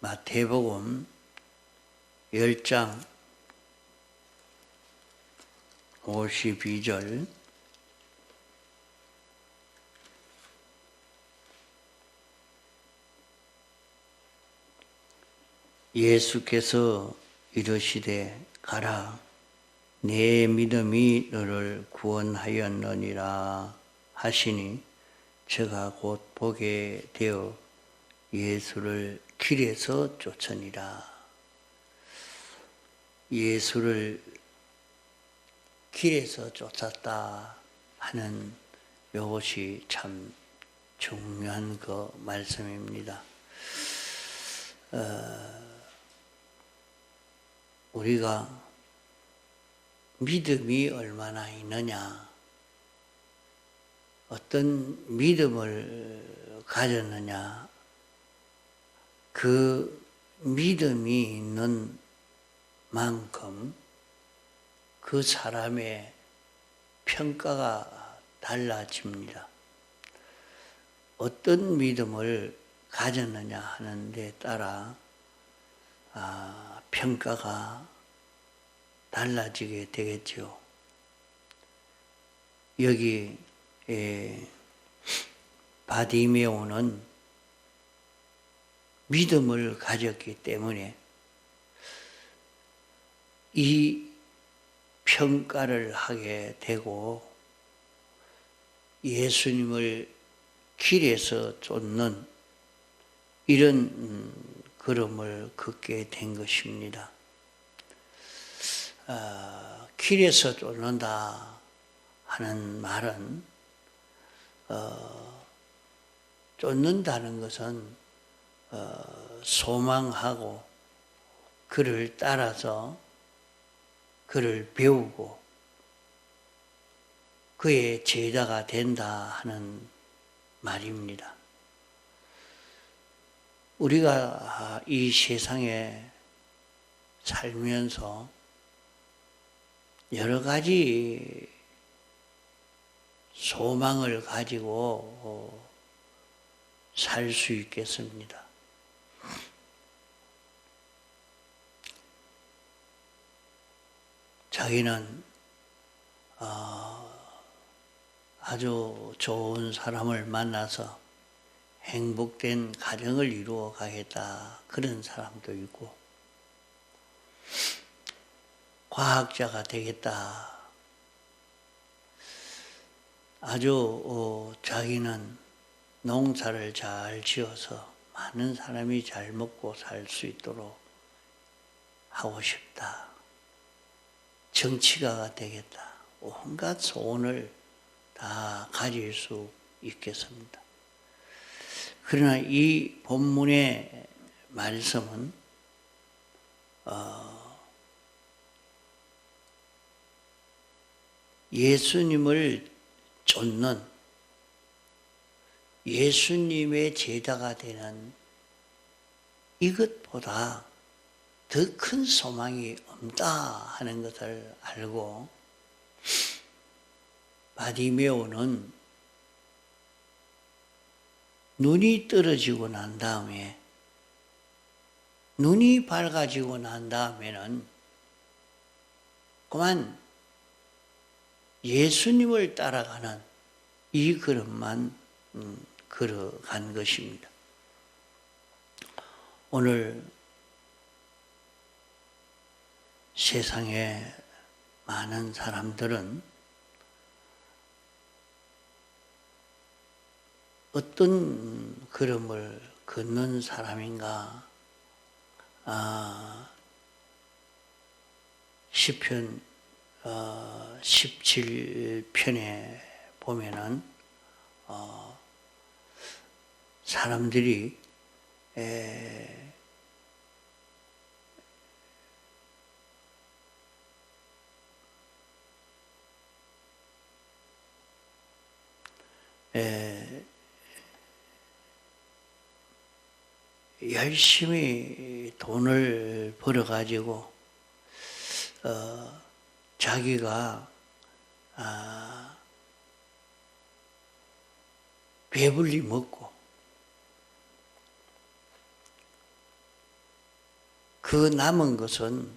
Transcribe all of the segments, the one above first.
마태복음 10장 52절 예수께서 이르시되 가라 내 믿음이 너를 구원하였느니라 하시니 저가 곧 보게 되어 예수를 길에서 쫓으니라. 예수를 길에서 쫓았다 하는 이것이 참 중요한 그 말씀입니다. 우리가 믿음이 얼마나 있느냐, 어떤 믿음을 가졌느냐, 그 믿음이 있는 만큼 그 사람의 평가가 달라집니다. 어떤 믿음을 가졌느냐 하는 데 따라 평가가 달라지게 되겠죠. 여기 바디메오는 믿음을 가졌기 때문에 이 평가를 하게 되고 예수님을 길에서 쫓는 이런 걸음을 걷게 된 것입니다. 길에서 쫓는다 하는 말은 쫓는다는 것은 소망하고 그를 따라서 그를 배우고 그의 제자가 된다 하는 말입니다. 우리가 이 세상에 살면서 여러 가지 소망을 가지고 살 수 있겠습니다. 자기는 아주 좋은 사람을 만나서 행복된 가정을 이루어 가겠다 그런 사람도 있고, 과학자가 되겠다, 아주 자기는 농사를 잘 지어서 많은 사람이 잘 먹고 살 수 있도록 하고 싶다, 정치가가 되겠다, 온갖 소원을 다 가질 수 있겠습니다. 그러나 이 본문의 말씀은 예수님을 쫓는, 예수님의 제자가 되는 이것보다 더 큰 소망이 없다 하는 것을 알고 바디메오는 눈이 떨어지고 난 다음에, 눈이 밝아지고 난 다음에는 그만 예수님을 따라가는 이 걸음만 걸어간 것입니다. 오늘 세상에 많은 사람들은 어떤 걸음을 걷는 사람인가? 시편 17편에 보면은 사람들이 열심히 돈을 벌어가지고 자기가 배불리 먹고 그 남은 것은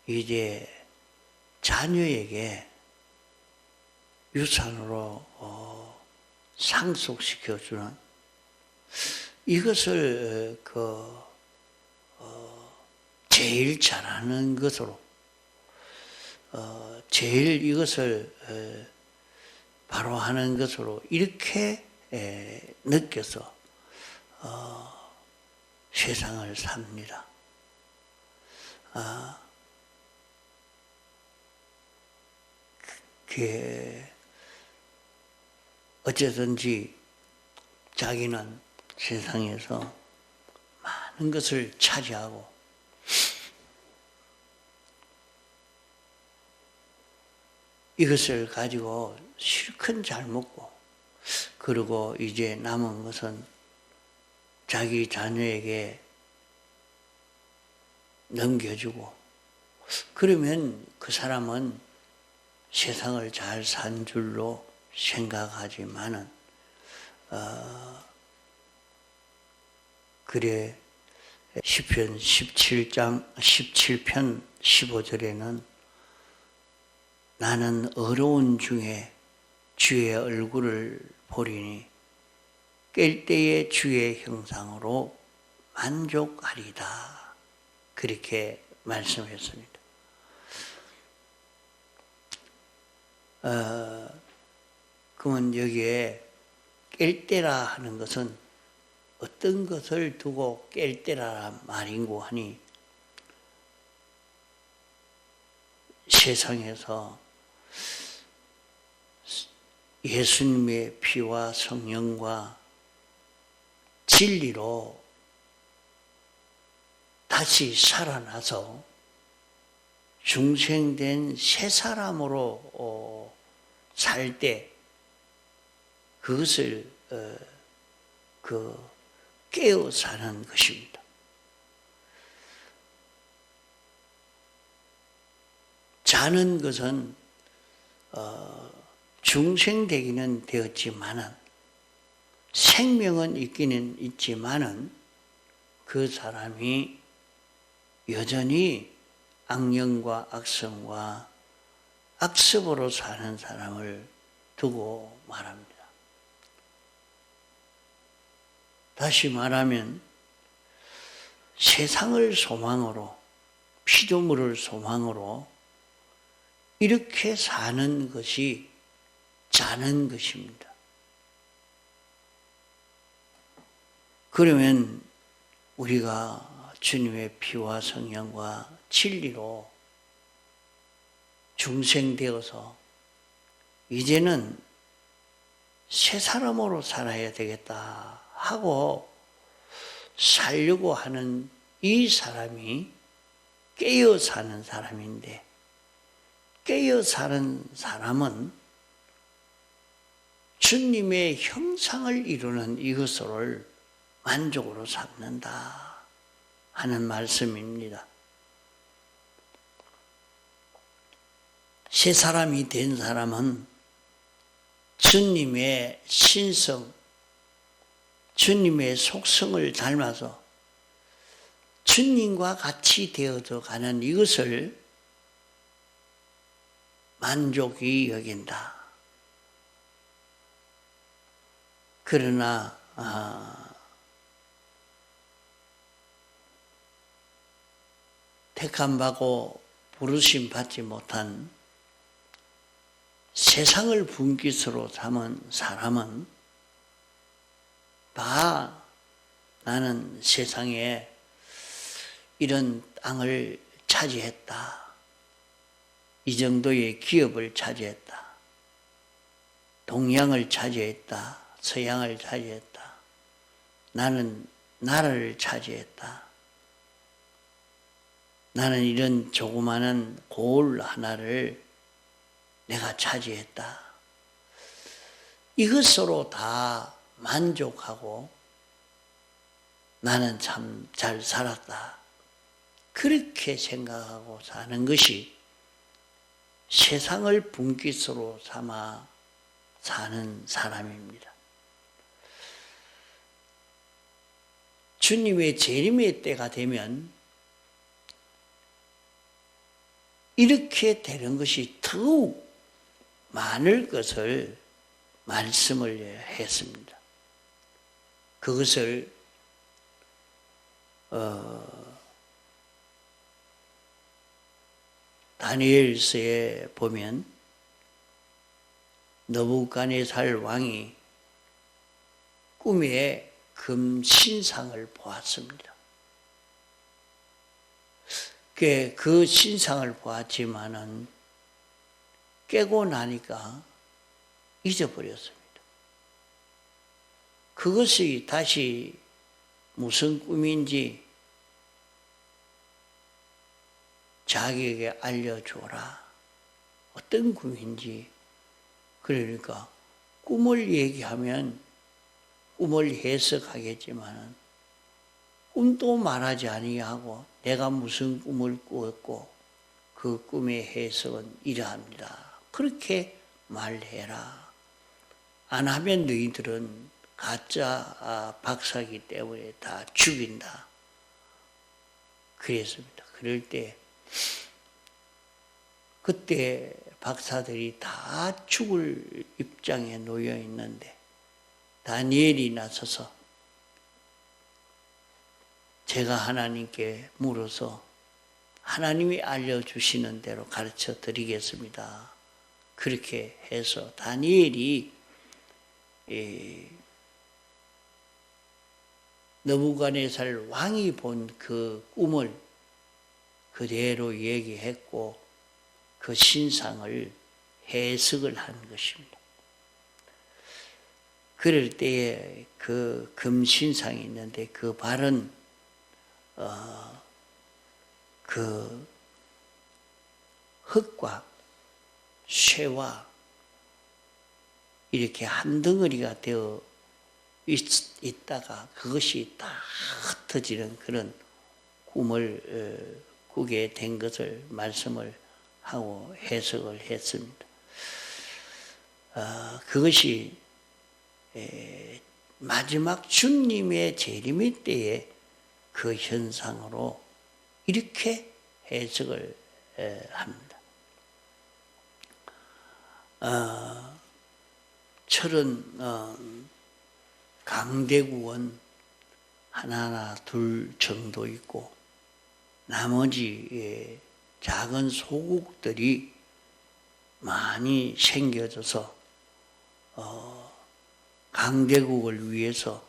이제 자녀에게 유산으로 상속시켜주는, 이것을 제일 잘하는 것으로, 제일 이것을 바로 하는 것으로 이렇게 느껴서 세상을 삽니다. 어쩌든지 자기는 세상에서 많은 것을 차지하고 이것을 가지고 실컷 잘 먹고, 그리고 이제 남은 것은 자기 자녀에게 넘겨주고, 그러면 그 사람은 세상을 잘 산 줄로 생각하지만은 그래 시편 17편 15절에는 나는 어려운 중에 주의 얼굴을 보리니 깰 때에 주의 형상으로 만족하리다, 그렇게 말씀했습니다. 그러면 여기에 깰 때라 하는 것은 어떤 것을 두고 깰 때라 말인고 하니, 세상에서 예수님의 피와 성령과 진리로 다시 살아나서 중생된 새 사람으로 살 때 그것을 깨어 사는 것입니다. 자는 것은 중생되기는 되었지만은, 생명은 있기는 있지만은 그 사람이 여전히 악령과 악성과 악습으로 사는 사람을 두고 말합니다. 다시 말하면 세상을 소망으로, 피조물을 소망으로 이렇게 사는 것이 자는 것입니다. 그러면 우리가 주님의 피와 성령과 진리로 중생되어서 이제는 새 사람으로 살아야 되겠다 하고 살려고 하는 이 사람이 깨어 사는 사람인데, 깨어 사는 사람은 주님의 형상을 이루는 이것을 만족으로 삼는다 하는 말씀입니다. 새 사람이 된 사람은 주님의 신성, 주님의 속성을 닮아서 주님과 같이 되어져 가는 이것을 만족이 여긴다. 그러나 택함받고 부르심 받지 못한 세상을 분깃으로 삼은 사람은 다 나는 세상에 이런 땅을 차지했다, 이 정도의 기업을 차지했다, 동양을 차지했다, 서양을 차지했다, 나는 나라를 차지했다, 나는 이런 조그마한 고을 하나를 내가 차지했다, 이것으로 다 만족하고 나는 참 잘 살았다, 그렇게 생각하고 사는 것이 세상을 분깃으로 삼아 사는 사람입니다. 주님의 재림의 때가 되면 이렇게 되는 것이 더욱 많을 것을 말씀을 했습니다. 그것을 다니엘서에 보면 느부갓네살 왕이 꿈에 금신상을 보았습니다. 그 신상을 보았지만은 깨고 나니까 잊어버렸습니다. 그것이 다시 무슨 꿈인지 자기에게 알려줘라. 어떤 꿈인지. 그러니까 꿈을 얘기하면 꿈을 해석하겠지만 꿈도 말하지 아니하고 내가 무슨 꿈을 꾸었고 그 꿈의 해석은 이러합니다. 그렇게 말해라. 안 하면 너희들은 가짜 박사이기 때문에 다 죽인다. 그랬습니다. 그럴 때 그때 박사들이 다 죽을 입장에 놓여 있는데 다니엘이 나서서 제가 하나님께 물어서 하나님이 알려주시는 대로 가르쳐 드리겠습니다. 그렇게 해서 다니엘이 느부갓네살 왕이 본 그 꿈을 그대로 얘기했고 그 신상을 해석을 한 것입니다. 그럴 때에 그 금신상이 있는데 그 발은 그 흙과 쇠와 이렇게 한 덩어리가 되어 있다가 그것이 다 흩어지는 그런 꿈을 꾸게 된 것을 말씀을 하고 해석을 했습니다. 그것이 마지막 주님의 재림의 때에 그 현상으로 이렇게 해석을 합니다. 철은 강대국은 하나나 둘 정도 있고 나머지 작은 소국들이 많이 생겨져서 강대국을 위해서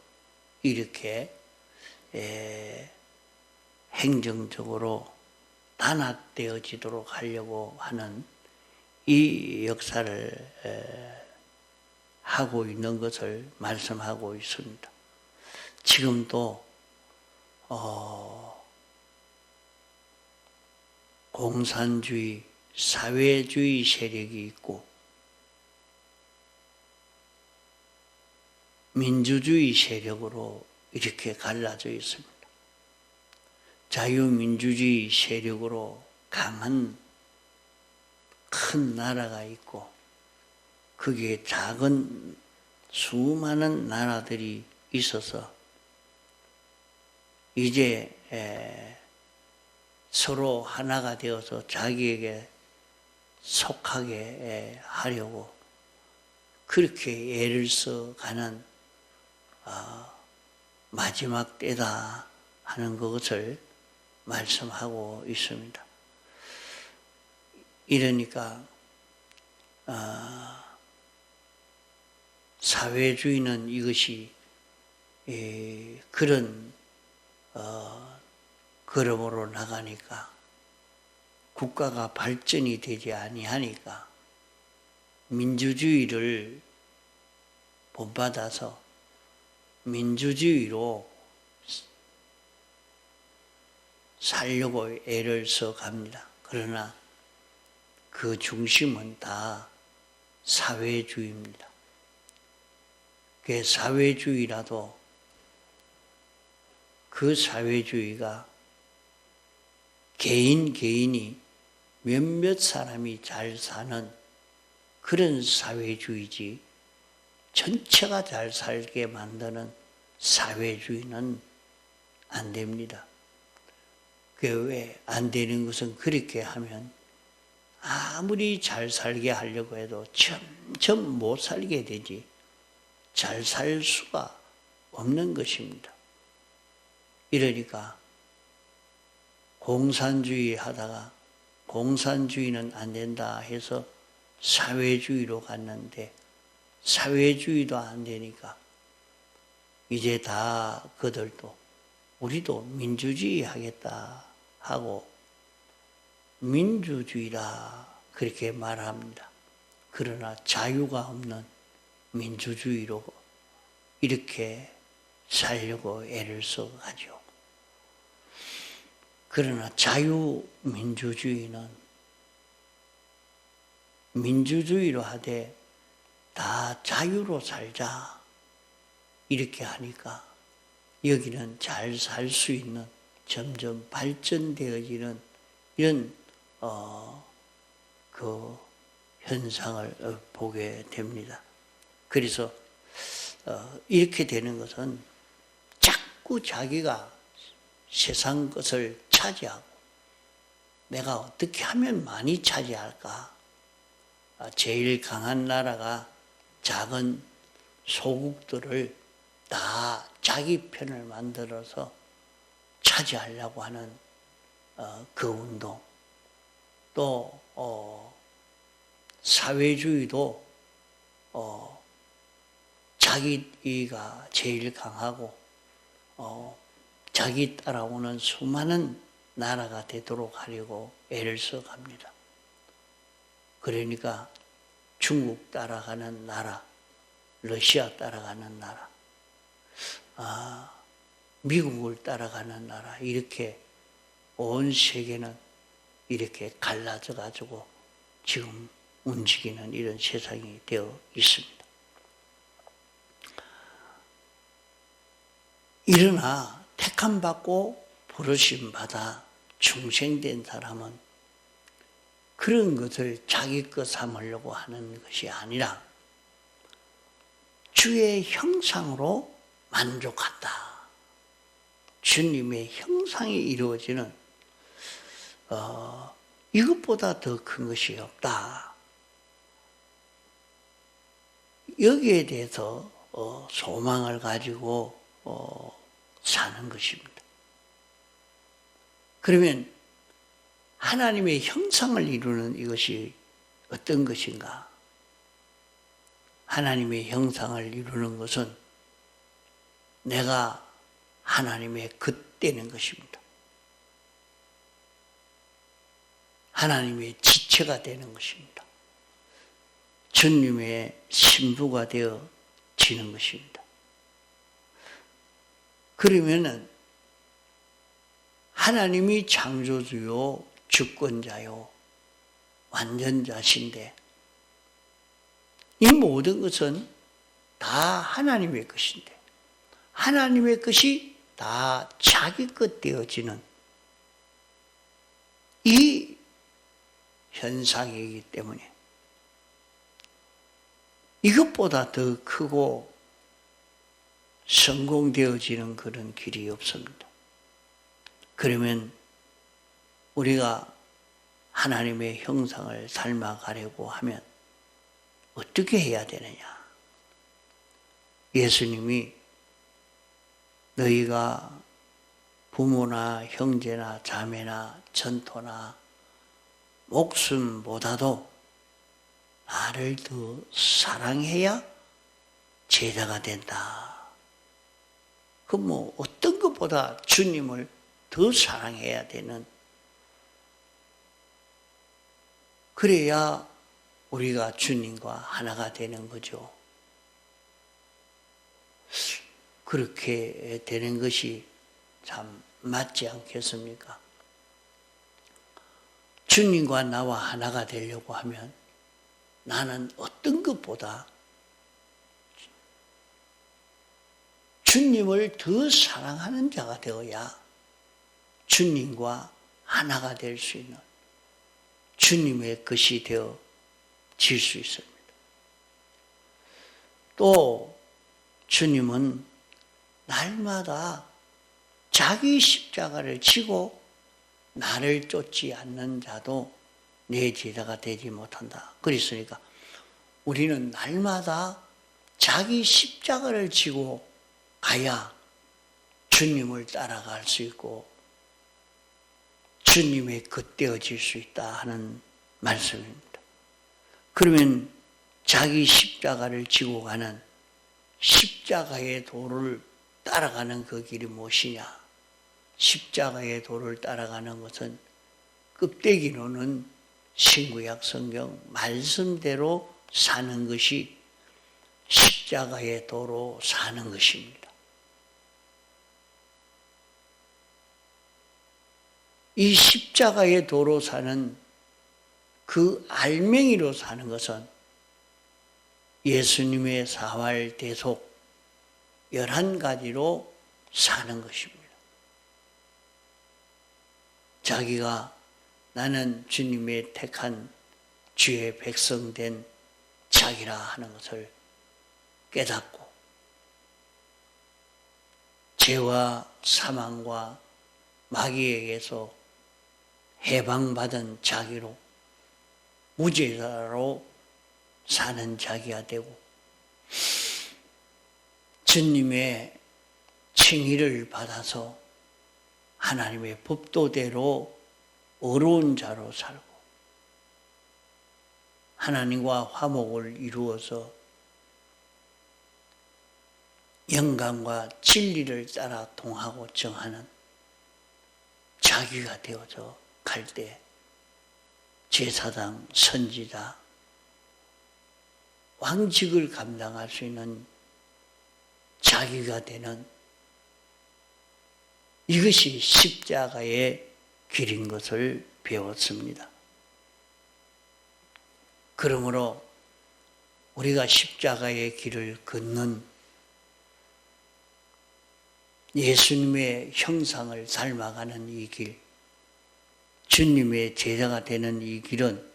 이렇게 행정적으로 단합되어지도록 하려고 하는 이 역사를 하고 있는 것을 말씀하고 있습니다. 지금도 공산주의, 사회주의 세력이 있고 민주주의 세력으로 이렇게 갈라져 있습니다. 자유민주주의 세력으로 강한 큰 나라가 있고 거기에 작은 수많은 나라들이 있어서 이제 서로 하나가 되어서 자기에게 속하게 하려고 그렇게 애를 써가는 마지막 때다 하는 것을 말씀하고 있습니다. 이러니까 사회주의는 이것이 그런 걸음으로 나가니까 국가가 발전이 되지 아니하니까 민주주의를 본받아서 민주주의로 살려고 애를 써갑니다. 그러나 그 중심은 다 사회주의입니다. 그 사회주의라도 그 사회주의가 개인이 몇몇 사람이 잘 사는 그런 사회주의지 전체가 잘 살게 만드는 사회주의는 안 됩니다. 그 왜 안 되는 것은 그렇게 하면 아무리 잘 살게 하려고 해도 점점 못 살게 되지 잘 살 수가 없는 것입니다. 이러니까 공산주의 하다가 공산주의는 안 된다 해서 사회주의로 갔는데 사회주의도 안 되니까 이제 다 그들도 우리도 민주주의 하겠다 하고 민주주의라 그렇게 말합니다. 그러나 자유가 없는 민주주의로 이렇게 살려고 애를 써가죠. 그러나 자유민주주의는 민주주의로 하되 다 자유로 살자 이렇게 하니까 여기는 잘 살 수 있는 점점 발전되어지는 이런 그 현상을 보게 됩니다. 그래서 이렇게 되는 것은 자꾸 자기가 세상 것을 차지하고 내가 어떻게 하면 많이 차지할까? 제일 강한 나라가 작은 소국들을 다 자기 편을 만들어서 차지하려고 하는 그 운동, 또 사회주의도 자기가 제일 강하고 자기 따라오는 수많은 나라가 되도록 하려고 애를 써갑니다. 그러니까 중국 따라가는 나라, 러시아 따라가는 나라, 미국을 따라가는 나라, 이렇게 온 세계는 이렇게 갈라져 가지고 지금 움직이는 이런 세상이 되어 있습니다. 일어나 택함받고 부르심받아 중생된 사람은 그런 것을 자기 것 삼으려고 하는 것이 아니라 주의 형상으로 만족한다. 주님의 형상이 이루어지는 이것보다 더 큰 것이 없다. 여기에 대해서 소망을 가지고 사는 것입니다. 그러면 하나님의 형상을 이루는 이것이 어떤 것인가? 하나님의 형상을 이루는 것은 내가 하나님의 것 되는 것입니다. 하나님의 지체가 되는 것입니다. 주님의 신부가 되어지는 것입니다. 그러면은 하나님이 창조주요, 주권자요, 완전자신데 이 모든 것은 다 하나님의 것인데 하나님의 것이 다 자기 것 되어지는 이 현상이기 때문에 이것보다 더 크고 성공되어지는 그런 길이 없습니다. 그러면 우리가 하나님의 형상을 닮아가려고 하면 어떻게 해야 되느냐? 예수님이 너희가 부모나 형제나 자매나 전토나 목숨보다도 나를 더 사랑해야 제자가 된다. 그럼 뭐 어떤 것보다 주님을 더 사랑해야 되는, 그래야 우리가 주님과 하나가 되는 거죠. 그렇게 되는 것이 참 맞지 않겠습니까? 주님과 나와 하나가 되려고 하면 나는 어떤 것보다 주님을 더 사랑하는 자가 되어야 주님과 하나가 될 수 있는 주님의 것이 되어질 수 있습니다. 또 주님은 날마다 자기 십자가를 지고 나를 쫓지 않는 자도 내 제자가 되지 못한다. 그랬으니까 우리는 날마다 자기 십자가를 지고 가야 주님을 따라갈 수 있고 주님의 겉되어질 수 있다 하는 말씀입니다. 그러면 자기 십자가를 지고 가는 십자가의 도를 따라가는 그 길이 무엇이냐? 십자가의 도를 따라가는 것은 껍데기로는 신구약 성경 말씀대로 사는 것이 십자가의 도로 사는 것입니다. 이 십자가의 도로 사는 그 알맹이로 사는 것은 예수님의 사활 대속 11가지로 사는 것입니다. 자기가 나는 주님의 택한 주의 백성된 자기라 하는 것을 깨닫고 죄와 사망과 마귀에게서 해방받은 자기로 무죄자로 사는 자기가 되고 주님의 칭의를 받아서 하나님의 법도대로 어려운 자로 살고 하나님과 화목을 이루어서 영광과 진리를 따라 통하고 정하는 자기가 되어져 갈 때 제사장, 선지자, 왕직을 감당할 수 있는 자기가 되는 이것이 십자가의 길인 것을 배웠습니다. 그러므로 우리가 십자가의 길을 걷는 예수님의 형상을 닮아가는 이 길, 주님의 제자가 되는 이 길은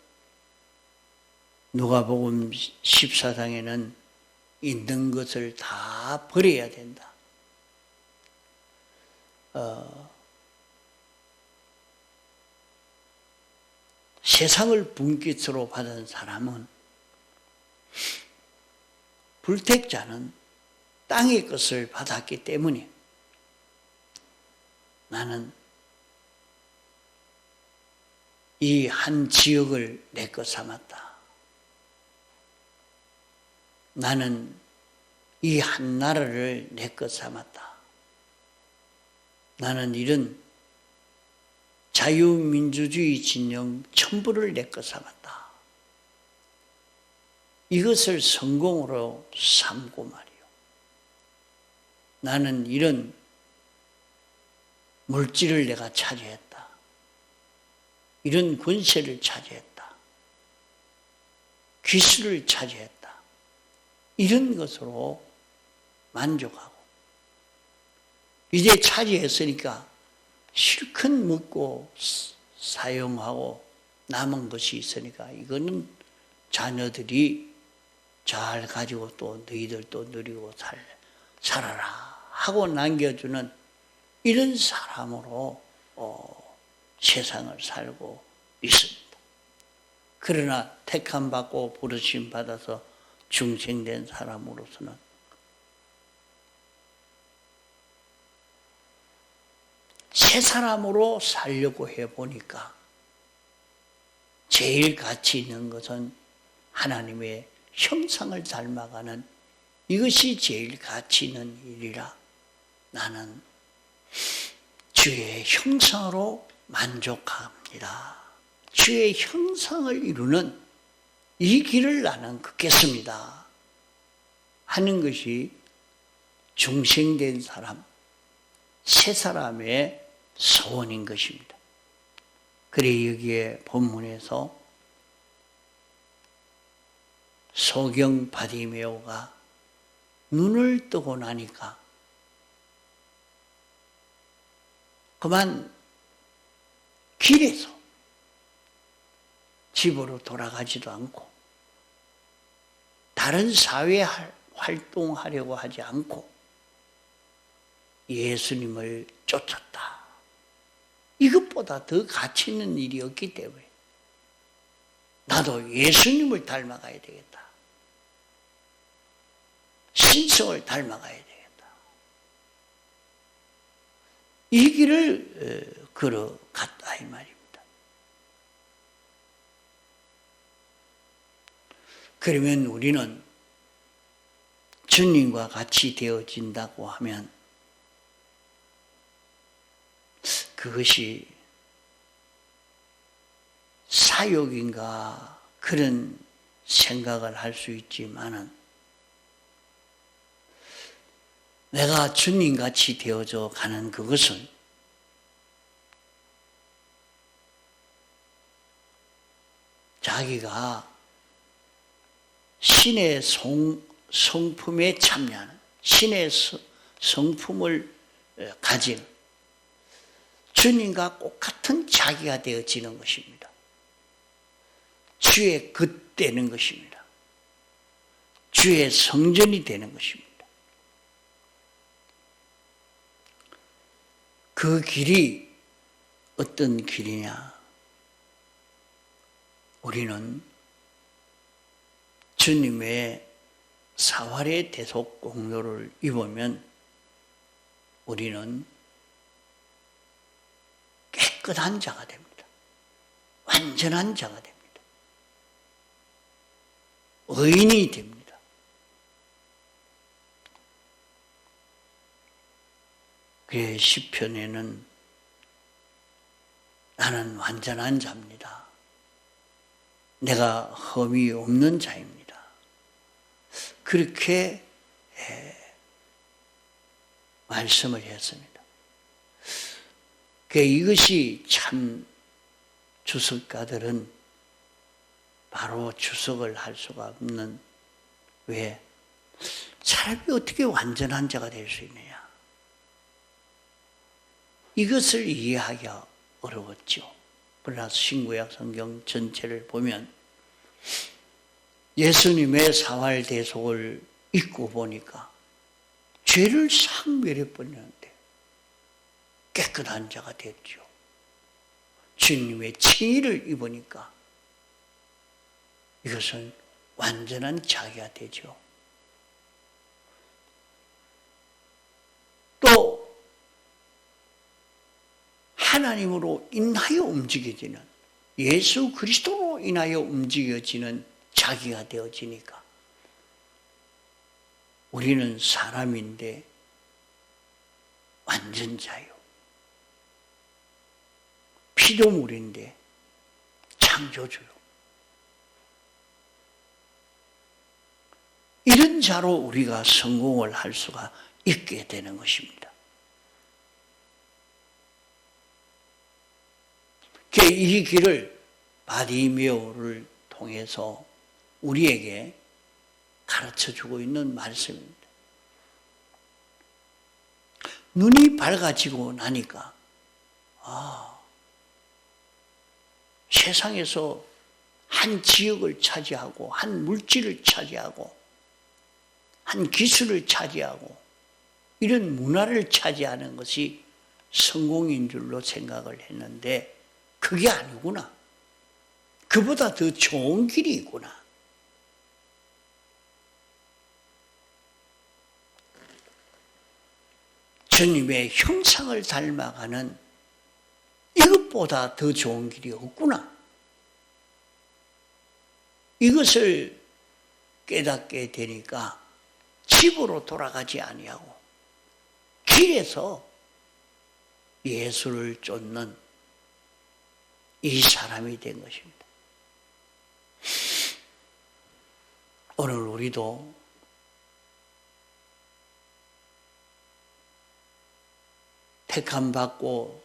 누가복음 14장에는 있는 것을 다 버려야 된다. 세상을 분깃으로 받은 사람은 불택자는 땅의 것을 받았기 때문에 나는 이 한 지역을 내 것 삼았다. 나는 이 한 나라를 내 것 삼았다. 나는 이런 자유민주주의 진영 전부를 내 것 삼았다. 이것을 성공으로 삼고 말이요. 나는 이런 물질을 내가 차지했다. 이런 권세를 차지했다. 기술을 차지했다. 이런 것으로 만족하고 이제 차지했으니까 실컷 먹고 사용하고 남은 것이 있으니까 이거는 자녀들이 잘 가지고 또 너희들 또 누리고 살아라 하고 남겨주는 이런 사람으로 세상을 살고 있습니다. 그러나 택함 받고 부르심 받아서 중생된 사람으로서는 새 사람으로 살려고 해보니까 제일 가치 있는 것은 하나님의 형상을 닮아가는 이것이 제일 가치 있는 일이라 나는 주의 형상으로 만족합니다. 주의 형상을 이루는 이 길을 나는 걷겠습니다. 하는 것이 중생된 사람, 새 사람의 소원인 것입니다. 그래 여기에 본문에서 소경 바디메오가 눈을 뜨고 나니까 그만 길에서 집으로 돌아가지도 않고 다른 사회 활동하려고 하지 않고 예수님을 쫓았다. 이것보다 더 가치 있는 일이 없기 때문에 나도 예수님을 닮아가야 되겠다. 신성을 닮아가야 되겠다. 이 길을 걸어갔다 이 말입니다. 그러면 우리는 주님과 같이 되어진다고 하면 그것이 사욕인가 그런 생각을 할 수 있지만은 내가 주님같이 되어져 가는 그것은 자기가 신의 성품에 참여하는 신의 성품을 가진 주님과 똑같은 자기가 되어지는 것입니다. 주의 것 되는 것입니다. 주의 성전이 되는 것입니다. 그 길이 어떤 길이냐? 우리는 주님의 사활의 대속 공로를 입으면 우리는 깨끗한 자가 됩니다. 완전한 자가 됩니다. 의인이 됩니다. 그의 시편에는 나는 완전한 자입니다. 내가 흠이 없는 자입니다. 그렇게 말씀을 했습니다. 이것이 참 주석가들은 바로 주석을 할 수가 없는 왜? 사람이 어떻게 완전한 자가 될 수 있느냐? 이것을 이해하기가 어려웠죠. 그러나 신구약 성경 전체를 보면 예수님의 사활 대속을 읽고 보니까 죄를 상멸해 버리는데 깨끗한 자가 됐죠. 주님의 칭의를 입으니까 이것은 완전한 자기가 되죠. 또 하나님으로 인하여 움직여지는 예수 그리스도로 인하여 움직여지는 자기가 되어지니까 우리는 사람인데 완전자요. 피조물인데 창조주요. 이런 자로 우리가 성공을 할 수가 있게 되는 것입니다. 이 길을 바디메오를 통해서 우리에게 가르쳐주고 있는 말씀입니다. 눈이 밝아지고 나니까 세상에서 한 지역을 차지하고 한 물질을 차지하고 한 기술을 차지하고 이런 문화를 차지하는 것이 성공인 줄로 생각을 했는데 그게 아니구나. 그보다 더 좋은 길이 있구나. 주님의 형상을 닮아가는 이것보다 더 좋은 길이 없구나. 이것을 깨닫게 되니까 집으로 돌아가지 아니하고 길에서 예수를 쫓는 이 사람이 된 것입니다. 오늘 우리도 택함받고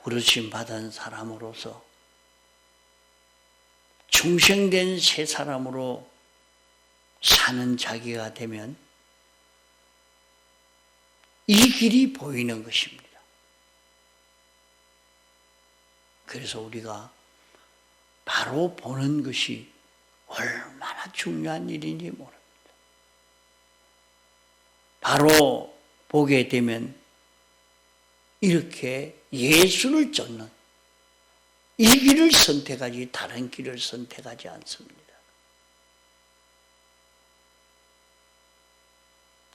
부르심 받은 사람으로서 중생된 새 사람으로 사는 자기가 되면 이 길이 보이는 것입니다. 그래서 우리가 바로 보는 것이 얼마나 중요한 일인지 모릅니다. 바로 보게 되면 이렇게 예수를 쫓는 이 길을 선택하지 다른 길을 선택하지 않습니다.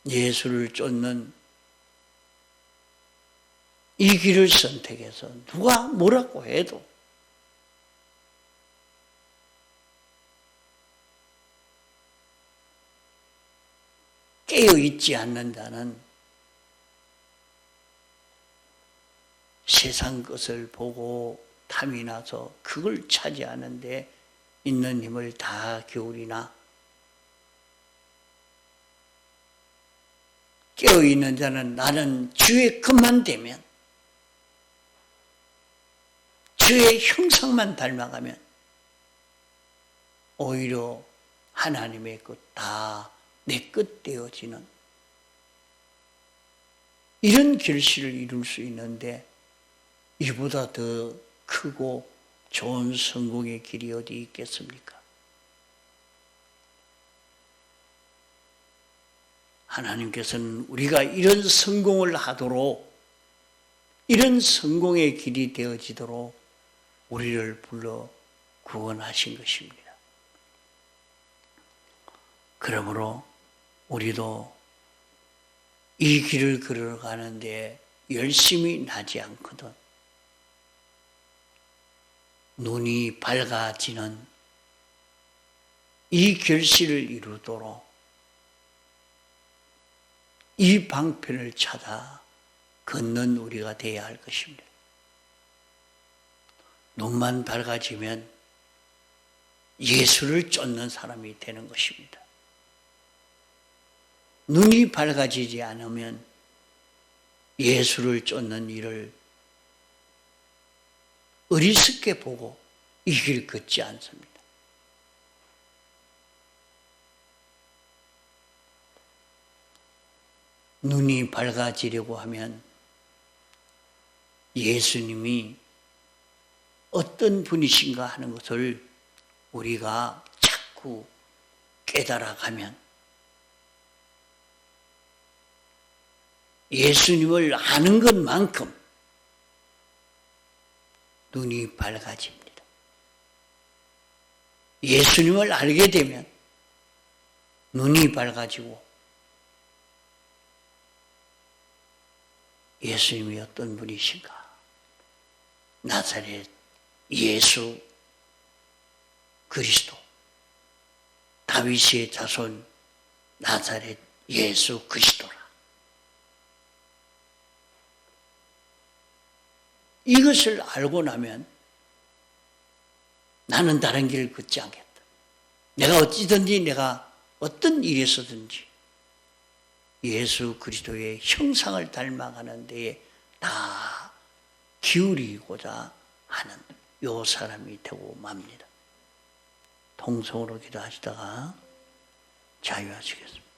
예수를 쫓는 이 길을 선택해서 누가 뭐라고 해도 깨어있지 않는다는 세상 것을 보고 탐이 나서 그걸 차지하는 데 있는 힘을 다 기울이나 깨어있는 자는 나는 주의 것만 되면 주의 형상만 닮아가면 오히려 하나님의 것 다 내 것 되어지는 이런 결실을 이룰 수 있는데 이보다 더 크고 좋은 성공의 길이 어디 있겠습니까? 하나님께서는 우리가 이런 성공을 하도록 이런 성공의 길이 되어지도록 우리를 불러 구원하신 것입니다. 그러므로 우리도 이 길을 걸어가는데 열심히 나지 않거든 눈이 밝아지는 이 결실을 이루도록 이 방편을 찾아 걷는 우리가 되어야 할 것입니다. 눈만 밝아지면 예수를 쫓는 사람이 되는 것입니다. 눈이 밝아지지 않으면 예수를 쫓는 일을 어리석게 보고 이 길 걷지 않습니다. 눈이 밝아지려고 하면 예수님이 어떤 분이신가 하는 것을 우리가 자꾸 깨달아가면 예수님을 아는 것만큼 눈이 밝아집니다. 예수님을 알게 되면 눈이 밝아지고 예수님이 어떤 분이신가? 나사렛 예수 그리스도 다윗의 자손 나사렛 예수 그리스도라. 이것을 알고 나면 나는 다른 길을 걷지 않겠다. 내가 어찌든지 내가 어떤 일에서든지 예수 그리스도의 형상을 닮아가는 데에 다 기울이고자 하는 요 사람이 되고 맙니다. 통성으로 기도하시다가 자유하시겠습니다.